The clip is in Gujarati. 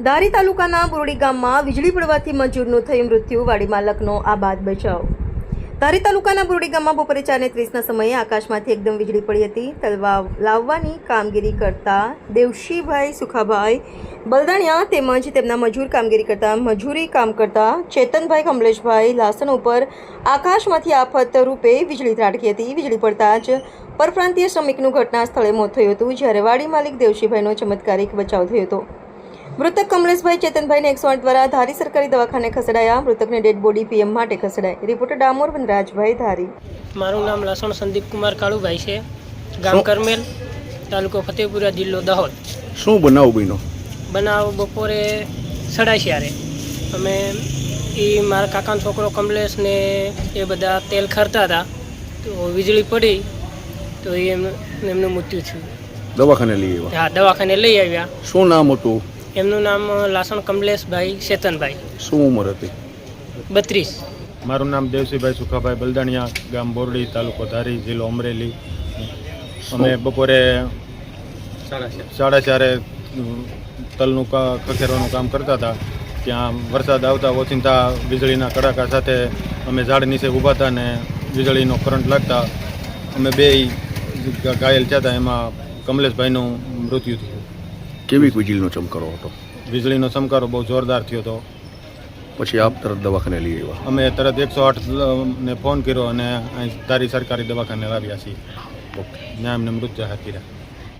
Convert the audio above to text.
ધારી તાલુકાના બોરડી ગામમાં વીજળી પડવાથી મજૂરનું થયું મૃત્યુ, વાડી માલકનો આબાદ બચાવ। ધારી તાલુકાના બોરડી ગામમાં બપોરે 4:30ના સમયે આકાશમાંથી એકદમ વીજળી પડી હતી। તલવા લાવવાની કામગીરી કરતા દેવશીભાઈ સુખાભાઈ બલદાણિયા તેમજ તેમના મજૂર કામગીરી કરતા મજૂરી કામ કરતા ચેતનભાઈ કમલેશભાઈ લાસન ઉપર આકાશમાંથી આફત રૂપે વીજળી ત્રાટકી હતી। વીજળી પડતા જ પરપ્રાંતીય શ્રમિકનું ઘટના સ્થળે મોત થયું હતું, જ્યારે વાડી માલિક દેવશીભાઈનો ચમત્કારિક બચાવ થયો હતો। મૃતક કમલેશભાઈ ચેતનભાઈને 108 દ્વારા ધારી સરકારી દવાખાને ખસેડાયા। મૃતકની ડેડ બોડી પીએમ માટે ખસેડાઈ। રિપોર્ટર ડામોર વનરાજભાઈ, ધારી। મારું નામ લાસણ સંદીપ કુમાર કાળુભાઈ છે, ગામ કરમેલ, તાલુકો ફતેપુરા, જિલ્લો દાહોદ। શું બનાવ બન્યો? બનાવ બપોરે 4:30 અમે મારા કાકાનો છોકરો કમલેશ ને એ બધા તેલ ખરતા હતા, તો વીજળી પડી તો એમનું મૃત્યુ થયું। દવાખાને લઈ આવ્યા? હા, દવાખાને લઈ આવ્યા। શું નામ હતું? એમનું નામ લાસણ કમલેશભાઈ ચેતનભાઈ। શું ઉંમર હતી? 32। મારું નામ દેવસીભાઈ સુખાભાઈ બલદાણિયા, ગામ બોરડી, તાલુકો ધારી, જિલ્લો અમરેલી। અમે બપોરે 4:30 તલનું ખખેરવાનું કામ કરતા હતા। ત્યાં વરસાદ આવતા ઓચિંતા વીજળીના કડાકા સાથે અમે ઝાડ નીચે ઊભા હતા ને વીજળીનો કરંટ લાગતા અમે બે ઘાયલ થયા હતા। એમાં કમલેશભાઈનું મૃત્યુ થયું। કેવી વીજળીનો ચમકારો હતો? વીજળીનો ચમકારો બહુ જોરદાર થયો હતો। પછી આપ તરત દવાખાને લઈ આવ્યા? અમે તરત 108 ને ફોન કર્યો અને અહીં ધારી સરકારી દવાખાને લાવ્યા છીએ। ત્યાં એમને મૃત્યુ હાથ કર્યા।